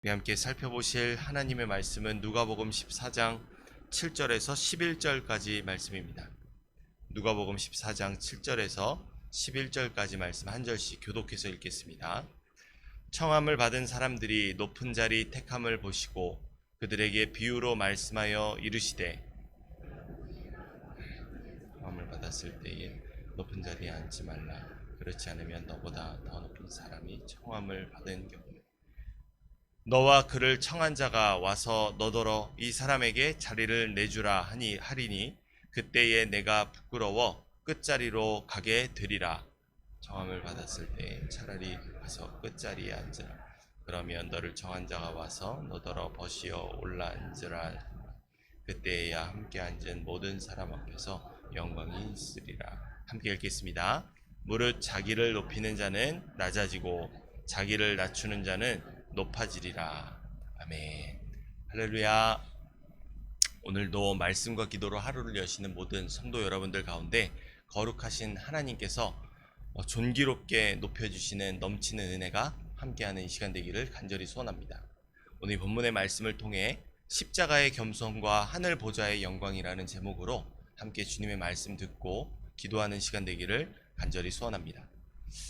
우리 함께 살펴보실 하나님의 말씀은 누가복음 14장 7절에서 11절까지 말씀입니다. 누가복음 14장 7절에서 11절까지 말씀 한 절씩 교독해서 읽겠습니다. 청함을 받은 사람들이 높은 자리 택함을 보시고 그들에게 비유로 말씀하여 이르시되, 청함을 받았을 때에 높은 자리에 앉지 말라. 그렇지 않으면 너보다 더 높은 사람이 청함을 받은 경우에 너와 그를 청한 자가 와서 너더러 이 사람에게 자리를 내주라 하리니 그때에 내가 부끄러워 끝자리로 가게 되리라. 청함을 받았을 때 차라리 가서 끝자리에 앉으라. 그러면 너를 청한 자가 와서 너더러 버시어 올라 앉으라. 그때에야 함께 앉은 모든 사람 앞에서 영광이 있으리라. 함께 읽겠습니다. 무릇 자기를 높이는 자는 낮아지고 자기를 낮추는 자는 높아지리라. 아멘. 할렐루야. 오늘도 말씀과 기도로 하루를 여시는 모든 성도 여러분들 가운데 거룩하신 하나님께서 존귀롭게 높여주시는 넘치는 은혜가 함께하는 이 시간 되기를 간절히 소원합니다. 오늘 본문의 말씀을 통해 십자가의 겸손과 하늘 보좌의 영광이라는 제목으로 함께 주님의 말씀 듣고 기도하는 시간 되기를 간절히 소원합니다.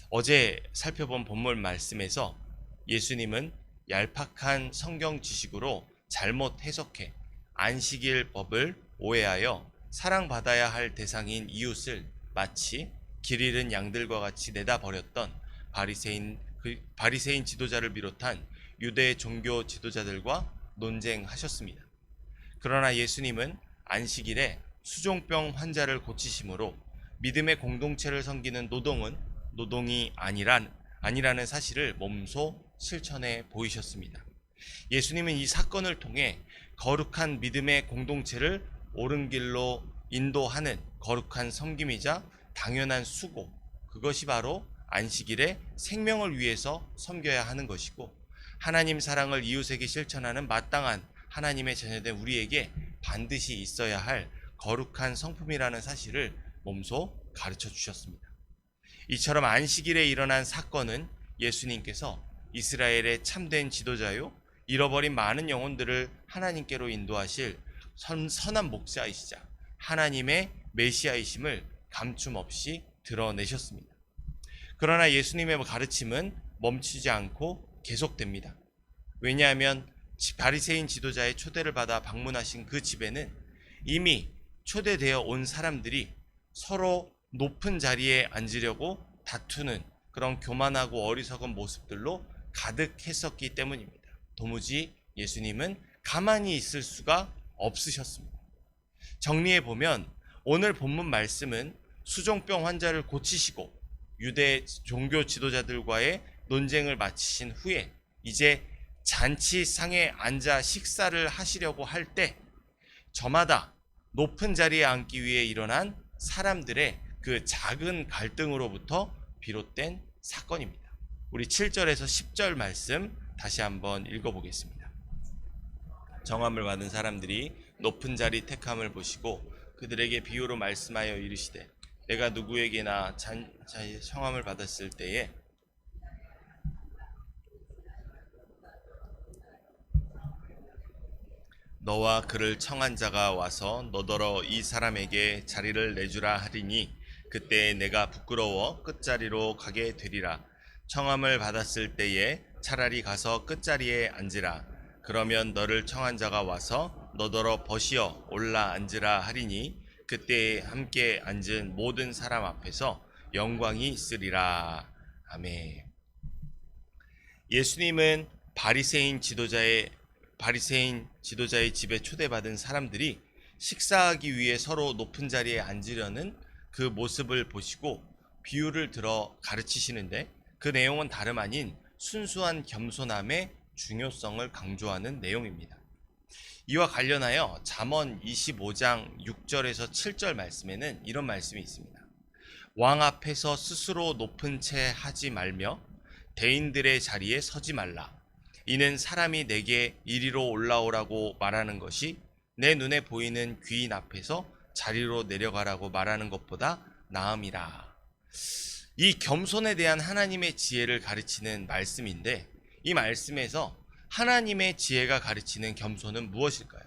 어제 살펴본 본문 말씀에서 예수님은 얄팍한 성경 지식으로 잘못 해석해 안식일 법을 오해하여 사랑받아야 할 대상인 이웃을 마치 길 잃은 양들과 같이 내다버렸던 바리새인 지도자를 비롯한 유대 종교 지도자들과 논쟁하셨습니다. 그러나 예수님은 안식일에 수종병 환자를 고치심으로 믿음의 공동체를 섬기는 노동이 아니라는 사실을 몸소 실천해 보이셨습니다. 예수님은 이 사건을 통해 거룩한 믿음의 공동체를 옳은 길로 인도하는 거룩한 섬김이자 당연한 수고, 그것이 바로 안식일에 생명을 위해서 섬겨야 하는 것이고 하나님 사랑을 이웃에게 실천하는 마땅한 하나님의 자녀된 우리에게 반드시 있어야 할 거룩한 성품이라는 사실을 몸소 가르쳐 주셨습니다. 이처럼 안식일에 일어난 사건은 예수님께서 이스라엘의 참된 지도자요 잃어버린 많은 영혼들을 하나님께로 인도하실 선한 목자이시자 하나님의 메시아이심을 감춤 없이 드러내셨습니다. 그러나 예수님의 가르침은 멈추지 않고 계속됩니다. 왜냐하면 바리새인 지도자의 초대를 받아 방문하신 그 집에는 이미 초대되어 온 사람들이 서로 높은 자리에 앉으려고 다투는 그런 교만하고 어리석은 모습들로 가득했었기 때문입니다. 도무지 예수님은 가만히 있을 수가 없으셨습니다. 정리해보면 오늘 본문 말씀은 수종병 환자를 고치시고 유대 종교 지도자들과의 논쟁을 마치신 후에 이제 잔치상에 앉아 식사를 하시려고 할 때 저마다 높은 자리에 앉기 위해 일어난 사람들의 그 작은 갈등으로부터 비롯된 사건입니다. 우리 7절에서 10절 말씀 다시 한번 읽어보겠습니다. 정함을 받은 사람들이 높은 자리 택함을 보시고 그들에게 비유로 말씀하여 이르시되, 내가 누구에게나 자의 청함을 받았을 때에 너와 그를 청한 자가 와서 너더러 이 사람에게 자리를 내주라 하리니 그때에 내가 부끄러워 끝자리로 가게 되리라. 청함을 받았을 때에 차라리 가서 끝자리에 앉으라. 그러면 너를 청한 자가 와서 너더러 버시어 올라 앉으라 하리니 그때에 함께 앉은 모든 사람 앞에서 영광이 있으리라. 아멘. 예수님은 바리새인 지도자의 집에 초대받은 사람들이 식사하기 위해 서로 높은 자리에 앉으려는 그 모습을 보시고 비유를 들어 가르치시는데 그 내용은 다름 아닌 순수한 겸손함의 중요성을 강조하는 내용입니다. 이와 관련하여 잠언 25장 6절에서 7절 말씀에는 이런 말씀이 있습니다. 왕 앞에서 스스로 높은 채 하지 말며 대인들의 자리에 서지 말라. 이는 사람이 내게 이리로 올라오라고 말하는 것이 내 눈에 보이는 귀인 앞에서 자리로 내려가라고 말하는 것보다 나음이라. 이 겸손에 대한 하나님의 지혜를 가르치는 말씀인데 이 말씀에서 하나님의 지혜가 가르치는 겸손은 무엇일까요?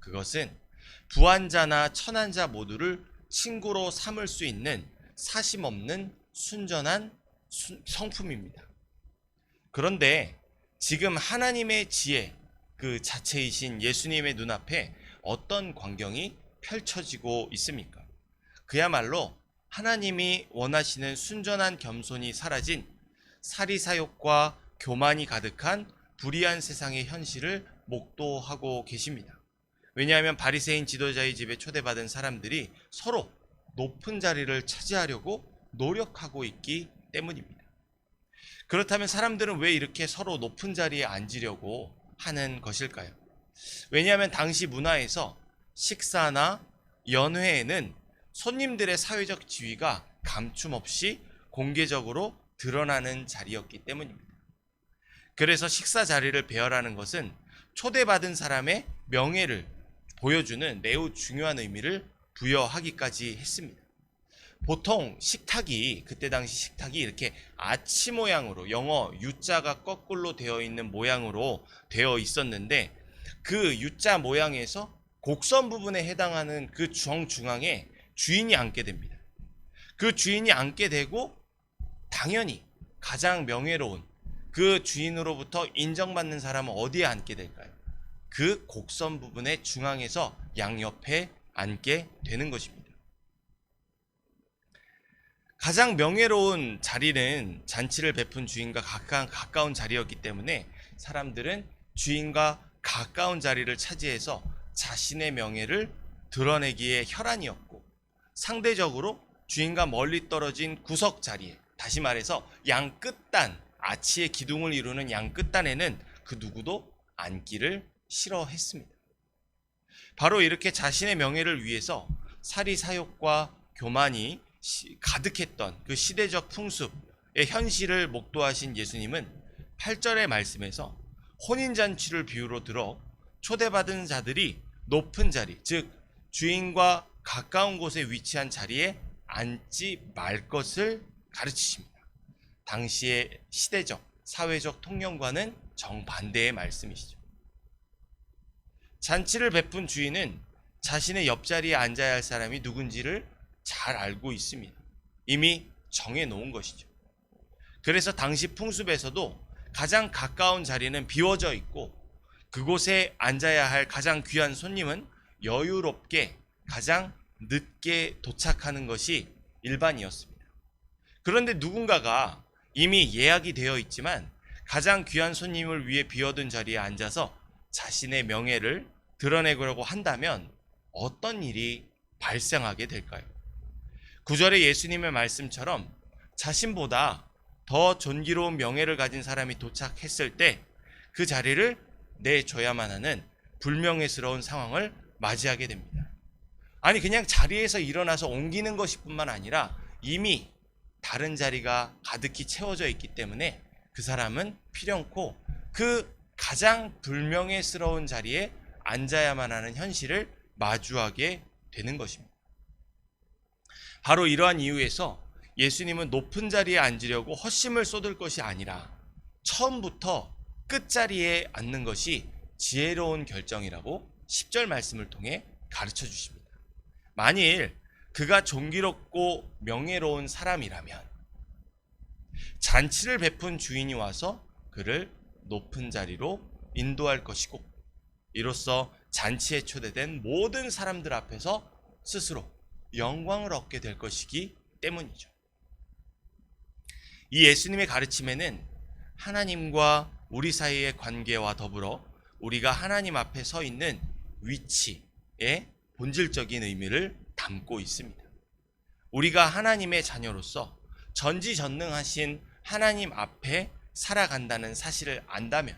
그것은 부한자나 천한자 모두를 친구로 삼을 수 있는 사심 없는 순전한 성품입니다. 그런데 지금 하나님의 지혜 그 자체이신 예수님의 눈앞에 어떤 광경이 펼쳐지고 있습니까? 그야말로 하나님이 원하시는 순전한 겸손이 사라진 사리사욕과 교만이 가득한 불의한 세상의 현실을 목도하고 계십니다. 왜냐하면 바리새인 지도자의 집에 초대받은 사람들이 서로 높은 자리를 차지하려고 노력하고 있기 때문입니다. 그렇다면 사람들은 왜 이렇게 서로 높은 자리에 앉으려고 하는 것일까요? 왜냐하면 당시 문화에서 식사나 연회에는 손님들의 사회적 지위가 감춤 없이 공개적으로 드러나는 자리였기 때문입니다. 그래서 식사 자리를 배열하는 것은 초대받은 사람의 명예를 보여주는 매우 중요한 의미를 부여하기까지 했습니다. 보통 식탁이 그때 당시 식탁이 이렇게 아치 모양으로 영어 U자가 거꾸로 되어 있는 모양으로 되어 있었는데 그 U자 모양에서 곡선 부분에 해당하는 그 정중앙에 주인이 앉게 됩니다. 그 주인이 앉게 되고 당연히 가장 명예로운 그 주인으로부터 인정받는 사람은 어디에 앉게 될까요? 그 곡선 부분의 중앙에서 양옆에 앉게 되는 것입니다. 가장 명예로운 자리는 잔치를 베푼 주인과 가까운 자리였기 때문에 사람들은 주인과 가까운 자리를 차지해서 자신의 명예를 드러내기에 혈안이었고, 상대적으로 주인과 멀리 떨어진 구석 자리에, 다시 말해서 양 끝단, 아치의 기둥을 이루는 양 끝단에는 그 누구도 앉기를 싫어했습니다. 바로 이렇게 자신의 명예를 위해서 사리사욕과 교만이 가득했던 그 시대적 풍습의 현실을 목도하신 예수님은 8절의 말씀에서 혼인잔치를 비유로 들어 초대받은 자들이 높은 자리, 즉 주인과 가까운 곳에 위치한 자리에 앉지 말 것을 가르치십니다. 당시의 시대적, 사회적 통념과는 정반대의 말씀이시죠. 잔치를 베푼 주인은 자신의 옆자리에 앉아야 할 사람이 누군지를 잘 알고 있습니다. 이미 정해놓은 것이죠. 그래서 당시 풍습에서도 가장 가까운 자리는 비워져 있고 그곳에 앉아야 할 가장 귀한 손님은 여유롭게 가장 늦게 도착하는 것이 일반이었습니다. 그런데 누군가가 이미 예약이 되어 있지만 가장 귀한 손님을 위해 비워둔 자리에 앉아서 자신의 명예를 드러내려고 한다면 어떤 일이 발생하게 될까요? 9절의 예수님의 말씀처럼 자신보다 더 존귀로운 명예를 가진 사람이 도착했을 때 그 자리를 내줘야만 하는 불명예스러운 상황을 맞이하게 됩니다. 아니 그냥 자리에서 일어나서 옮기는 것뿐만 아니라 이미 다른 자리가 가득히 채워져 있기 때문에 그 사람은 필연코 그 가장 불명예스러운 자리에 앉아야만 하는 현실을 마주하게 되는 것입니다. 바로 이러한 이유에서 예수님은 높은 자리에 앉으려고 헛심을 쏟을 것이 아니라 처음부터 끝자리에 앉는 것이 지혜로운 결정이라고 10절 말씀을 통해 가르쳐 주십니다. 만일 그가 존귀롭고 명예로운 사람이라면 잔치를 베푼 주인이 와서 그를 높은 자리로 인도할 것이고 이로써 잔치에 초대된 모든 사람들 앞에서 스스로 영광을 얻게 될 것이기 때문이죠. 이 예수님의 가르침에는 하나님과 우리 사이의 관계와 더불어 우리가 하나님 앞에 서 있는 위치의 본질적인 의미를 담고 있습니다. 우리가 하나님의 자녀로서 전지전능하신 하나님 앞에 살아간다는 사실을 안다면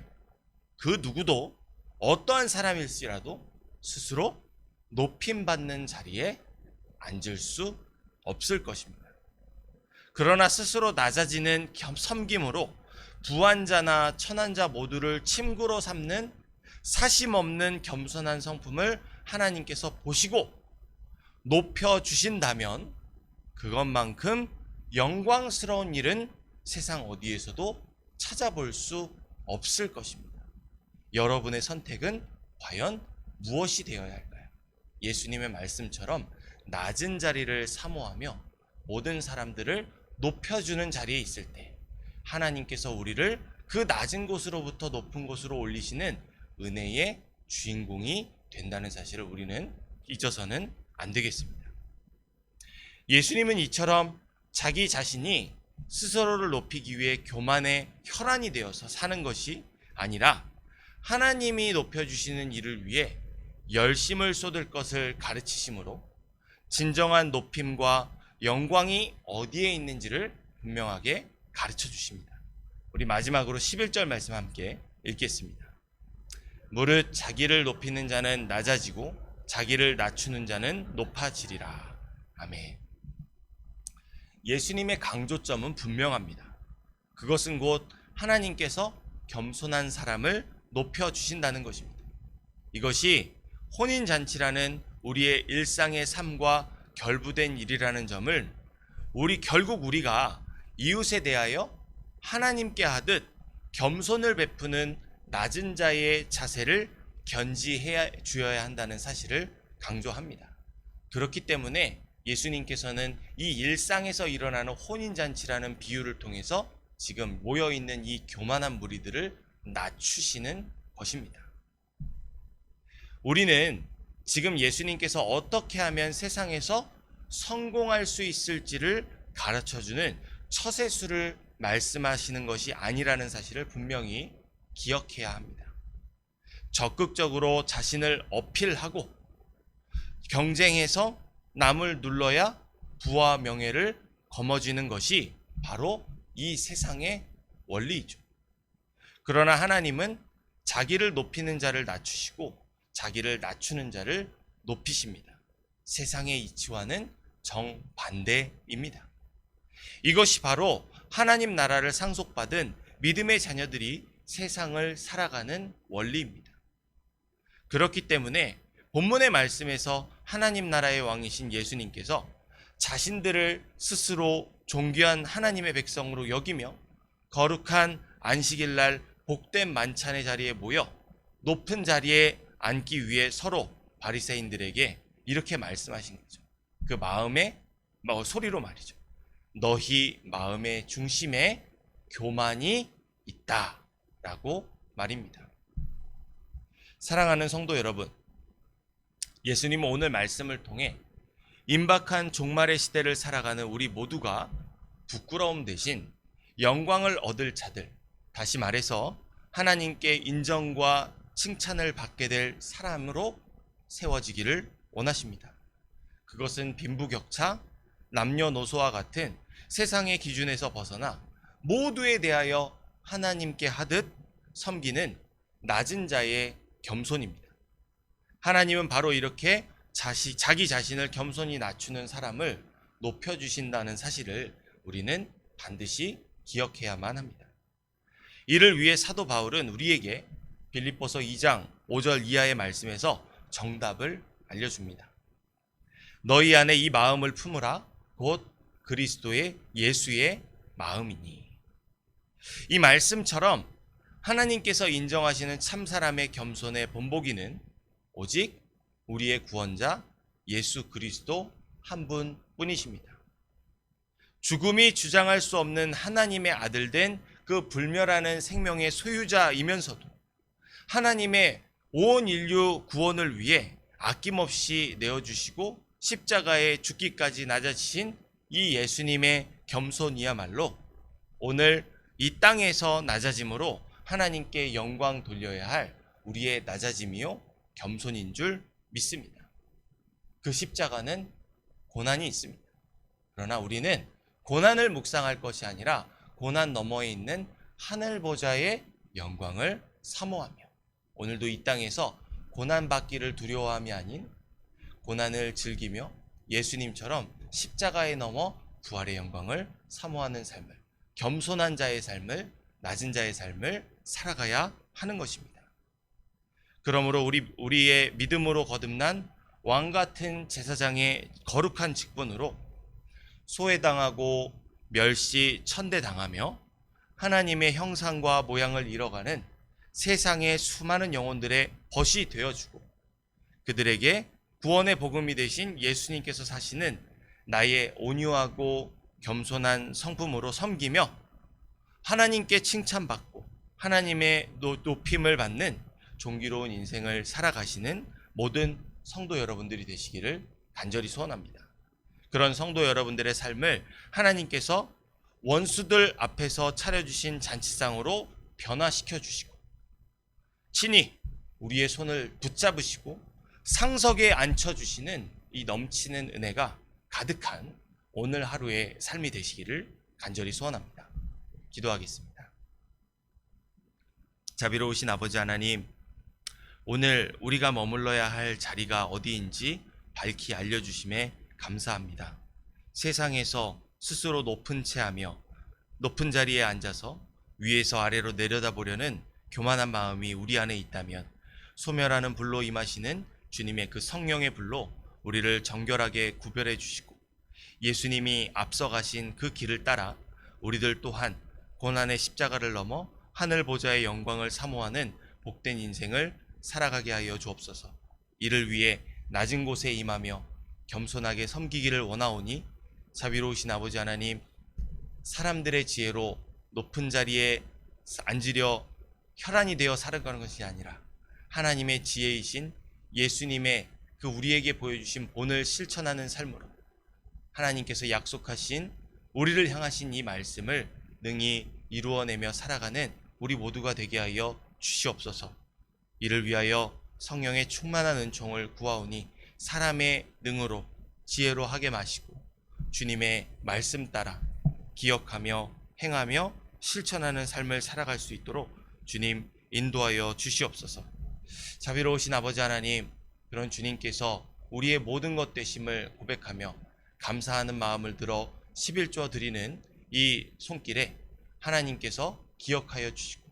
그 누구도 어떠한 사람일지라도 스스로 높임받는 자리에 앉을 수 없을 것입니다. 그러나 스스로 낮아지는 섬김으로 부한자나 천한자 모두를 친구로 삼는 사심 없는 겸손한 성품을 하나님께서 보시고 높여주신다면 그것만큼 영광스러운 일은 세상 어디에서도 찾아볼 수 없을 것입니다. 여러분의 선택은 과연 무엇이 되어야 할까요? 예수님의 말씀처럼 낮은 자리를 사모하며 모든 사람들을 높여주는 자리에 있을 때 하나님께서 우리를 그 낮은 곳으로부터 높은 곳으로 올리시는 은혜의 주인공이 된다는 사실을 우리는 잊어서는 안 되겠습니다. 예수님은 이처럼 자기 자신이 스스로를 높이기 위해 교만의 혈안이 되어서 사는 것이 아니라 하나님이 높여주시는 일을 위해 열심을 쏟을 것을 가르치심으로 진정한 높임과 영광이 어디에 있는지를 분명하게 가르쳐 주십니다. 우리 마지막으로 11절 말씀 함께 읽겠습니다. 무릇 자기를 높이는 자는 낮아지고 자기를 낮추는 자는 높아지리라. 아멘. 예수님의 강조점은 분명합니다. 그것은 곧 하나님께서 겸손한 사람을 높여주신다는 것입니다. 이것이 혼인잔치라는 우리의 일상의 삶과 결부된 일이라는 점을 결국 우리가 이웃에 대하여 하나님께 하듯 겸손을 베푸는 낮은 자의 자세를 견지해 주어야 한다는 사실을 강조합니다. 그렇기 때문에 예수님께서는 이 일상에서 일어나는 혼인잔치라는 비유를 통해서 지금 모여있는 이 교만한 무리들을 낮추시는 것입니다. 우리는 지금 예수님께서 어떻게 하면 세상에서 성공할 수 있을지를 가르쳐주는 처세술을 말씀하시는 것이 아니라는 사실을 분명히 기억해야 합니다. 적극적으로 자신을 어필하고 경쟁해서 남을 눌러야 부와 명예를 거머쥐는 것이 바로 이 세상의 원리이죠. 그러나 하나님은 자기를 높이는 자를 낮추시고 자기를 낮추는 자를 높이십니다. 세상의 이치와는 정반대입니다. 이것이 바로 하나님 나라를 상속받은 믿음의 자녀들이 세상을 살아가는 원리입니다. 그렇기 때문에 본문의 말씀에서 하나님 나라의 왕이신 예수님께서 자신들을 스스로 존귀한 하나님의 백성으로 여기며 거룩한 안식일 날 복된 만찬의 자리에 모여 높은 자리에 앉기 위해 서로 바리새인들에게 이렇게 말씀하신 거죠. 그 마음의 소리로 말이죠. 너희 마음의 중심에 교만이 있다라고 말입니다. 사랑하는 성도 여러분, 예수님은 오늘 말씀을 통해 임박한 종말의 시대를 살아가는 우리 모두가 부끄러움 대신 영광을 얻을 자들, 다시 말해서 하나님께 인정과 칭찬을 받게 될 사람으로 세워지기를 원하십니다. 그것은 빈부격차, 남녀노소와 같은 세상의 기준에서 벗어나 모두에 대하여 하나님께 하듯 섬기는 낮은 자의 겸손입니다. 하나님은 바로 이렇게 자기 자신을 겸손히 낮추는 사람을 높여주신다는 사실을 우리는 반드시 기억해야만 합니다. 이를 위해 사도 바울은 우리에게 빌립보서 2장 5절 이하의 말씀에서 정답을 알려줍니다. 너희 안에 이 마음을 품으라 곧 그리스도의 예수의 마음이니. 이 말씀처럼 하나님께서 인정하시는 참사람의 겸손의 본보기는 오직 우리의 구원자 예수 그리스도 한 분뿐이십니다. 죽음이 주장할 수 없는 하나님의 아들 된 그 불멸하는 생명의 소유자이면서도 하나님의 온 인류 구원을 위해 아낌없이 내어주시고 십자가에 죽기까지 낮아지신 이 예수님의 겸손이야말로 오늘 이 땅에서 낮아짐으로 하나님께 영광 돌려야 할 우리의 낮아짐이요 겸손인 줄 믿습니다. 그 십자가는 고난이 있습니다. 그러나 우리는 고난을 묵상할 것이 아니라 고난 너머에 있는 하늘 보좌의 영광을 사모하며 오늘도 이 땅에서 고난받기를 두려워함이 아닌 고난을 즐기며 예수님처럼 십자가에 넘어 부활의 영광을 사모하는 삶을, 겸손한 자의 삶을, 낮은 자의 삶을 살아가야 하는 것입니다. 그러므로 우리의 믿음으로 거듭난 왕 같은 제사장의 거룩한 직분으로 소외당하고 멸시 천대당하며 하나님의 형상과 모양을 잃어가는 세상의 수많은 영혼들의 벗이 되어주고 그들에게 구원의 복음이 되신 예수님께서 사시는 나의 온유하고 겸손한 성품으로 섬기며 하나님께 칭찬받고 하나님의 높임을 받는 존귀로운 인생을 살아가시는 모든 성도 여러분들이 되시기를 간절히 소원합니다. 그런 성도 여러분들의 삶을 하나님께서 원수들 앞에서 차려주신 잔치상으로 변화시켜 주시고 친히 우리의 손을 붙잡으시고 상석에 앉혀주시는 이 넘치는 은혜가 가득한 오늘 하루의 삶이 되시기를 간절히 소원합니다. 기도하겠습니다. 자비로우신 아버지 하나님, 오늘 우리가 머물러야 할 자리가 어디인지 밝히 알려주심에 감사합니다. 세상에서 스스로 높은 채 하며 높은 자리에 앉아서 위에서 아래로 내려다보려는 교만한 마음이 우리 안에 있다면 소멸하는 불로 임하시는 주님의 그 성령의 불로 우리를 정결하게 구별해 주시고 예수님이 앞서가신 그 길을 따라 우리들 또한 고난의 십자가를 넘어 하늘 보좌의 영광을 사모하는 복된 인생을 살아가게 하여 주옵소서. 이를 위해 낮은 곳에 임하며 겸손하게 섬기기를 원하오니 자비로우신 아버지 하나님, 사람들의 지혜로 높은 자리에 앉으려 혈안이 되어 살아가는 것이 아니라 하나님의 지혜이신 예수님의 그 우리에게 보여주신 본을 실천하는 삶으로 하나님께서 약속하신 우리를 향하신 이 말씀을 능히 이루어내며 살아가는 우리 모두가 되게 하여 주시옵소서. 이를 위하여 성령의 충만한 은총을 구하오니 사람의 능으로 지혜로 하게 마시고 주님의 말씀 따라 기억하며 행하며 실천하는 삶을 살아갈 수 있도록 주님 인도하여 주시옵소서. 자비로우신 아버지 하나님, 그런 주님께서 우리의 모든 것 되심을 고백하며 감사하는 마음을 들어 11조 드리는 이 손길에 하나님께서 기억하여 주시고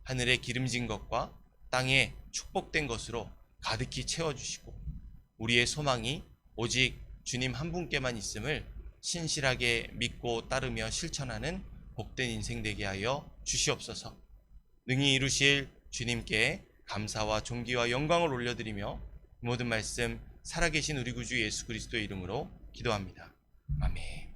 하늘의 기름진 것과 땅에 축복된 것으로 가득히 채워주시고 우리의 소망이 오직 주님 한 분께만 있음을 신실하게 믿고 따르며 실천하는 복된 인생 되게 하여 주시옵소서. 능히 이루실 주님께 감사와 존귀와 영광을 올려드리며 모든 말씀 살아계신 우리 구주 예수 그리스도의 이름으로 기도합니다. 아멘.